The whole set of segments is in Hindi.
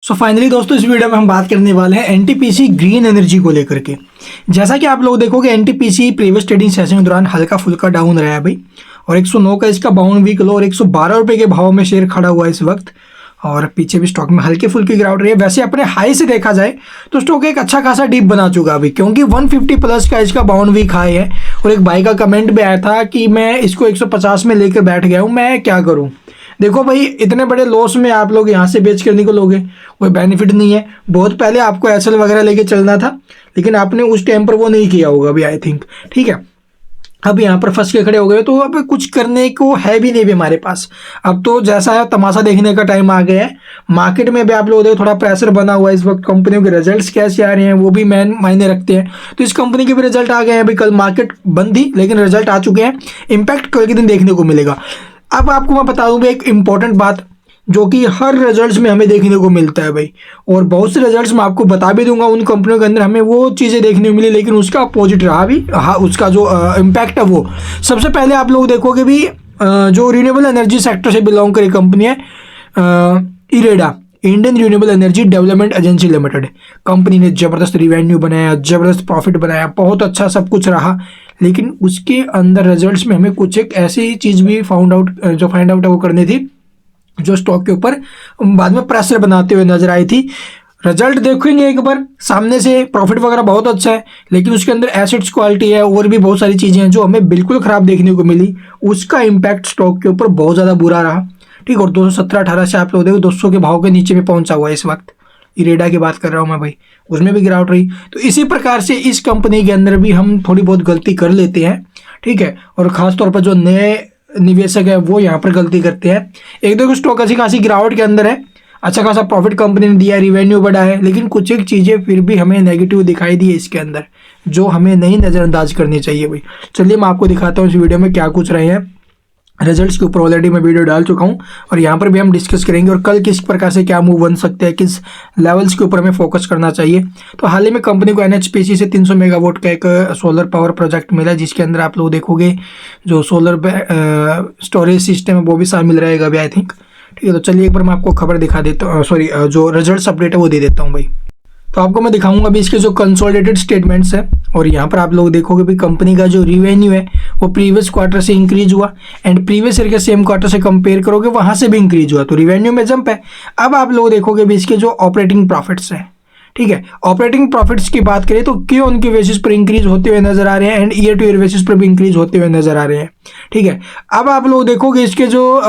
फाइनली दोस्तों, इस वीडियो में हम बात करने वाले हैं एनटीपीसी ग्रीन एनर्जी को लेकर के। जैसा कि आप लोग देखोगे, एनटीपीसी प्रीवियस ट्रेडिंग सेशन के दौरान हल्का फुल्का डाउन रहा है भाई, और 109 का इसका बाउंड वीक लो और 112 रुपए के भाव में शेयर खड़ा हुआ है इस वक्त। और पीछे भी स्टॉक में हल्की फुल्की गिरावट रही है। वैसे अपने हाई से देखा जाए तो स्टॉक एक अच्छा खासा डीप बना चुका है अभी, क्योंकि 150 प्लस का इसका बाउंड वीक हाई है। और एक भाई का कमेंट भी आया था कि मैं इसको 150 में लेकर बैठ गया हूँ, मैं क्या करूँ। देखो भाई, इतने बड़े लॉस में आप लोग यहाँ से बेच कर निकलोगे, कोई बेनिफिट नहीं है। बहुत पहले आपको एसएल वगैरह लेके चलना था, लेकिन आपने उस टाइम पर वो नहीं किया होगा अभी, आई थिंक। ठीक है, अब यहाँ पर फंस के खड़े हो गए तो अब कुछ करने को है भी नहीं भी हमारे पास। अब तो जैसा है तमाशा देखने का टाइम आ गया है। मार्केट में भी आप लोग देखो, थोड़ा प्रेशर बना हुआ है इस वक्त। कंपनियों के रिजल्ट्स कैसे आ रहे हैं वो भी मेन मायने रखते हैं। तो इस कंपनी के भी रिजल्ट आ गए हैं अभी। कल मार्केट बंद थी लेकिन रिजल्ट आ चुके हैं। इम्पैक्ट कल के दिन देखने को मिलेगा। अब आपको मैं बता दूं एक इंपॉर्टेंट बात, जो कि हर रिजल्ट्स में हमें देखने को मिलता है भाई, और बहुत से रिजल्ट्स मैं आपको बता भी दूंगा। उन कंपनियों के अंदर हमें वो चीज़ें देखने को मिली, लेकिन उसका अपोजिट रहा भी। हाँ, उसका जो इम्पैक्ट है वो सबसे पहले आप लोग देखोगे भी, जो रिन्यूएबल एनर्जी सेक्टर से बिलोंग करी कंपनी है IREDA, Indian renewable energy development agency limited. Company ने ज़बरदस्त रिवेन्यू बनाया, ज़बरदस्त प्रॉफिट बनाया, बहुत अच्छा सब कुछ रहा। लेकिन उसके अंदर रिजल्ट्स में हमें कुछ एक ऐसी चीज़ भी फाइंड आउट है वो करनी थी, जो स्टॉक के ऊपर बाद में प्रेशर बनाते हुए नजर आई थी। रिजल्ट देखेंगे एक बार, सामने से प्रॉफिट वगैरह बहुत अच्छा है, लेकिन उसके अंदर एसेट्स क्वालिटी है और भी बहुत सारी चीज़ें हैं जो हमें बिल्कुल ख़राब देखने को मिली। उसका इम्पैक्ट स्टॉक के ऊपर बहुत ज़्यादा बुरा रहा। ठीक, और 217-18 से आप लोग देखो 200 के भाव के नीचे में पहुंचा हुआ है इस वक्त। इरेडा की बात कर रहा हूँ मैं भाई, उसमें भी गिरावट रही। तो इसी प्रकार से इस कंपनी के अंदर भी हम थोड़ी बहुत गलती कर लेते हैं। ठीक है, और ख़ासतौर पर जो नए निवेशक है वो यहाँ पर गलती करते हैं। एक दो स्टॉक अच्छी खासी गिरावट के अंदर है, अच्छा खासा प्रॉफिट कंपनी ने दिया, रिवेन्यू बढ़ा है, लेकिन कुछ एक चीज़ें फिर भी हमें नेगेटिव दिखाई दी है इसके अंदर, जो हमें नहीं नज़रअंदाज करनी चाहिए भाई। चलिए मैं आपको दिखाता हूँ इस वीडियो में क्या कुछ रहे हैं। रिजल्ट्स के ऊपर ऑलरेडी मैं वीडियो डाल चुका हूं, और यहाँ पर भी हम डिस्कस करेंगे और कल किस प्रकार से क्या मूव बन सकते हैं, किस लेवल्स के ऊपर हमें फोकस करना चाहिए। तो हाल ही में कंपनी को एनएचपीसी से 300 मेगावाट का एक सोलर पावर प्रोजेक्ट मिला, जिसके अंदर आप लोग देखोगे जो सोलर स्टोरेज सिस्टम है वो भी शामिल रहेगा अभी, आई थिंक। ठीक है, तो चलिए एक बार मैं आपको खबर दिखा देता हूँ, सॉरी जो रिजल्ट अपडेट है वो दे देता हूँ भाई। तो आपको मैं दिखाऊंगा अभी इसके जो कंसोलिडेटेड स्टेटमेंट्स है, और यहाँ पर आप लोग देखोगे भी कंपनी का जो रिवेन्यू है वो प्रीवियस क्वार्टर से इंक्रीज हुआ, एंड प्रीवियस ईयर के सेम क्वार्टर से कंपेयर करोगे वहाँ से भी इंक्रीज हुआ, तो रिवेन्यू में जंप है। अब आप लोग देखोगे भी इसके जो ऑपरेटिंग प्रॉफिट्स हैं, ठीक है, ऑपरेटिंग प्रॉफिट्स की बात करें तो क्यों उनके बेसिस पर इंक्रीज होते हुए नजर आ रहे हैं, and year two year basis पर भी इंक्रीज होते हुए नजर आ रहे हैं। ठीक है, अब आप लोग देखोगे इसके जो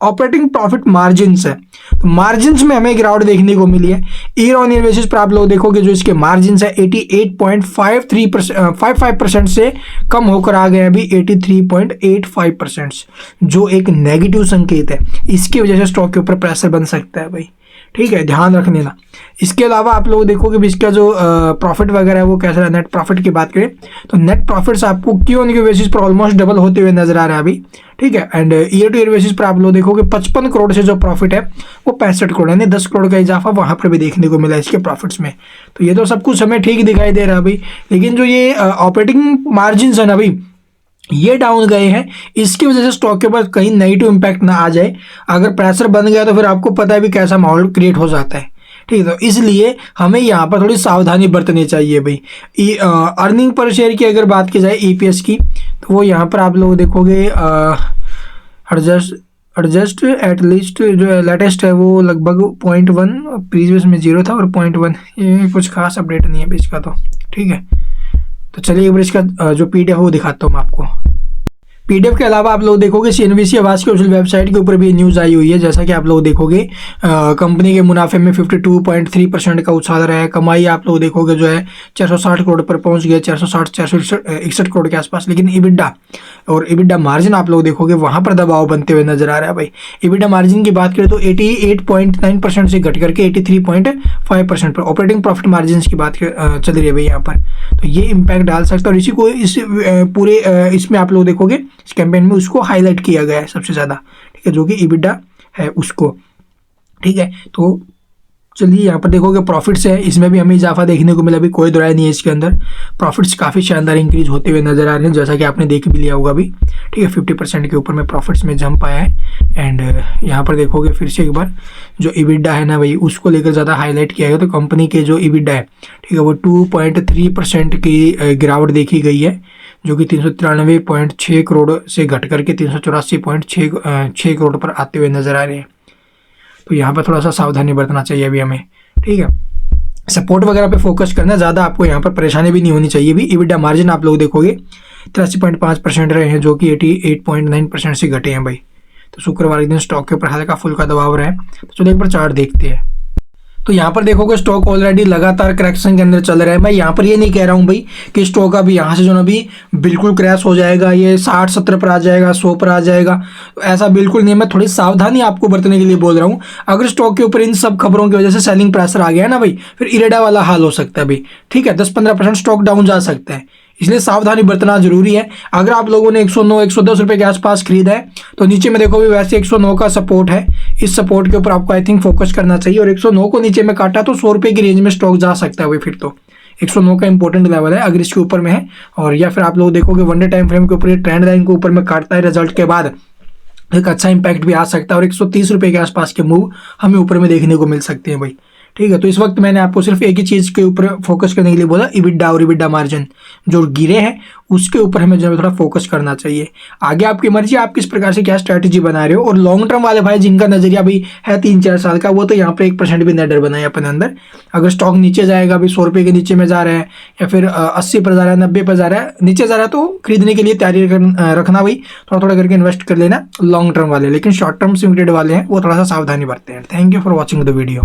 ऑपरेटिंग प्रॉफिट मार्जिन्स है, तो मार्जिन्स में हमें गिरावट देखने को मिली है। ईयर ऑन ईयर बेसिस पर आप लोग देखोगे जो इसके मार्जिन्स है 88.55% से कम होकर आ गए अभी 83.85%, जो एक नेगेटिव संकेत है। इसकी वजह से स्टॉक के ऊपर प्रेशर बन सकता है भाई। ठीक है, ध्यान रख लेना। इसके अलावा आप लोग देखोगे भी इसका जो प्रॉफिट वगैरह है वो कैसा है। नेट प्रॉफिट की बात करें तो नेट प्रॉफिट्स आपको क्यों उनके बेसिस पर ऑलमोस्ट डबल होते हुए नजर आ रहा है अभी। ठीक है, and year two year basis पर आप लोग देखोगे 55 करोड़ से जो प्रॉफिट है वो 65 करोड़, यानी 10 करोड़ का इजाफा वहां पर भी देखने को मिला इसके प्रॉफिट्स में। तो ये तो सब कुछ हमें ठीक दिखाई दे रहा है अभी, लेकिन जो ये ऑपरेटिंग मार्जिन है ना अभी, ये डाउन गए हैं। इसकी वजह से स्टॉक के ऊपर कहीं नेगेटिव इम्पैक्ट ना आ जाए। अगर प्रेशर बन गया तो फिर आपको पता है भी कैसा माहौल क्रिएट हो जाता है। ठीक है, तो इसलिए हमें यहाँ पर थोड़ी सावधानी बरतनी चाहिए भाई। अर्निंग पर शेयर की अगर बात की जाए ईपीएस की, तो वो यहाँ पर आप लोग देखोगे एडजस्ट एटलीस्ट जो लेटेस्ट है वो लगभग 0.1, प्रीवियस में 0 था, और 0.1, ये कुछ खास अपडेट नहीं है इसका तो। ठीक है, तो चलिए एक बार इसका जो पीडीएफ है वो दिखाता हूँ मैं आपको। पीडीएफ के अलावा आप लोग देखोगे सीएनबीसी आवास की ऑफिशियल वेबसाइट के ऊपर भी न्यूज़ आई हुई है। जैसा कि आप लोग देखोगे कंपनी के मुनाफे में 52.3% का उछाल रहा है। कमाई आप लोग देखोगे जो है 460 करोड़ पर पहुंच गया, 461 करोड़ के आसपास। लेकिन इबिडा और इबिडा मार्जिन आप लोग देखोगे वहां पर दबाव बनते हुए नजर आ रहा है भाई। इबिडा मार्जिन की बात करें तो 88.9% से घट करके 83.5% पर। ऑपरेटिंग प्रॉफिट मार्जिन की बात चल रही है भाई यहाँ पर, तो ये इम्पैक्ट डाल सकता है। और इसी को इस पूरे इसमें आप लोग देखोगे इस कैंपेन में उसको हाईलाइट किया गया है सबसे ज़्यादा। ठीक है, जो कि इबिडा है उसको। ठीक है, तो चलिए यहाँ पर देखोगे प्रॉफिट्स है, इसमें भी हमें इजाफा देखने को मिला, अभी कोई दो राय नहीं है इसके अंदर। प्रॉफिट्स काफ़ी शानदार इंक्रीज होते हुए नजर आ रहे हैं, जैसा कि आपने देख भी लिया होगा अभी, ठीक है। 50% के ऊपर में प्रॉफिट्स में जंप आया है। एंड यहाँ पर देखोगे फिर से एक बार जो EBITDA है ना भाई, उसको लेकर ज़्यादा हाईलाइट किया गया, तो कंपनी के जो EBITDA है, ठीक है, वो 2.3% की गिरावट देखी गई है, जो कि 393.6 करोड़ से घट करके 384.6 करोड़ पर आते हुए नजर आ रहे हैं। तो यहाँ पर थोड़ा सा सावधानी बरतना चाहिए अभी हमें, ठीक है। सपोर्ट वगैरह पे फोकस करना, ज़्यादा आपको यहाँ पर परेशानी भी नहीं होनी चाहिए। भी EBITDA मार्जिन आप लोग देखोगे 83.5% रहे हैं, जो कि 88.9% से घटे हैं भाई। तो शुक्रवार के दिन स्टॉक के ऊपर हल्का फुल्का दबाव रहा है। तो चलो एक बार चार्ट देखते हैं। तो यहाँ पर देखोगे स्टॉक ऑलरेडी लगातार करेक्शन के अंदर चल रहा है। मैं यहाँ पर ये नहीं कह रहा हूँ भाई कि स्टॉक अभी यहाँ से जो ना अभी बिल्कुल क्रैश हो जाएगा, ये 60-70 पर आ जाएगा, 100 पर आ जाएगा, ऐसा बिल्कुल नहीं है। मैं थोड़ी सावधानी आपको बरतने के लिए बोल रहा हूँ। अगर स्टॉक के ऊपर इन सब खबरों की वजह से सेलिंग प्रेशर आ गया है ना भाई, फिर इरेडा वाला हाल हो सकता है भाई, ठीक है। 10-15% स्टॉक डाउन जा सकता है, इसलिए सावधानी बरतना जरूरी है। अगर आप लोगों ने 109-110 रुपए के आसपास खरीदा है, तो नीचे में देखो भी वैसे 109 का सपोर्ट है, इस सपोर्ट के ऊपर आपको आई थिंक फोकस करना चाहिए। और 109 को नीचे में काटा तो 100 रुपए की रेंज में स्टॉक जा सकता है भाई। फिर तो 109 का इंपॉर्टेंट लेवल है अगर इसके ऊपर में है। और या फिर आप लोग देखोगे वन डे टाइम फ्रेम के ऊपर, ट्रेंड लाइन के ऊपर में काटता है, रिजल्ट के बाद एक अच्छा इंपैक्ट भी आ सकता है, और 130 रुपए के आसपास के मूव हमें ऊपर में देखने को मिल सकते हैं भाई, ठीक है। तो इस वक्त मैंने आपको सिर्फ एक ही चीज़ के ऊपर फोकस करने के लिए बोला, EBITDA और EBITDA मार्जिन जो गिरे हैं उसके ऊपर हमें जो थोड़ा फोकस करना चाहिए। आगे आपकी मर्जी, आप किस प्रकार से क्या स्ट्रैटेजी बना रहे हो। और लॉन्ग टर्म वाले भाई जिनका नजरिया भी है 3-4 साल का, वो तो यहाँ पे 1% भी न डर बनाए अपने अंदर। अगर स्टॉक नीचे जाएगा, अभी 100 रुपये के नीचे में जा रहा है, या फिर 80 पर जा रहा है, 90 पर जा रहा है, नीचे जा रहा है, तो खरीदने के लिए तैयारी रखना भाई, थोड़ा थोड़ा करके इन्वेस्ट कर लेना लॉन्ग टर्म वाले। लेकिन शॉर्ट टर्म से ट्रेड वाले हैं वो थोड़ा सा सावधानी बरते हैं। Thank you for watching the video.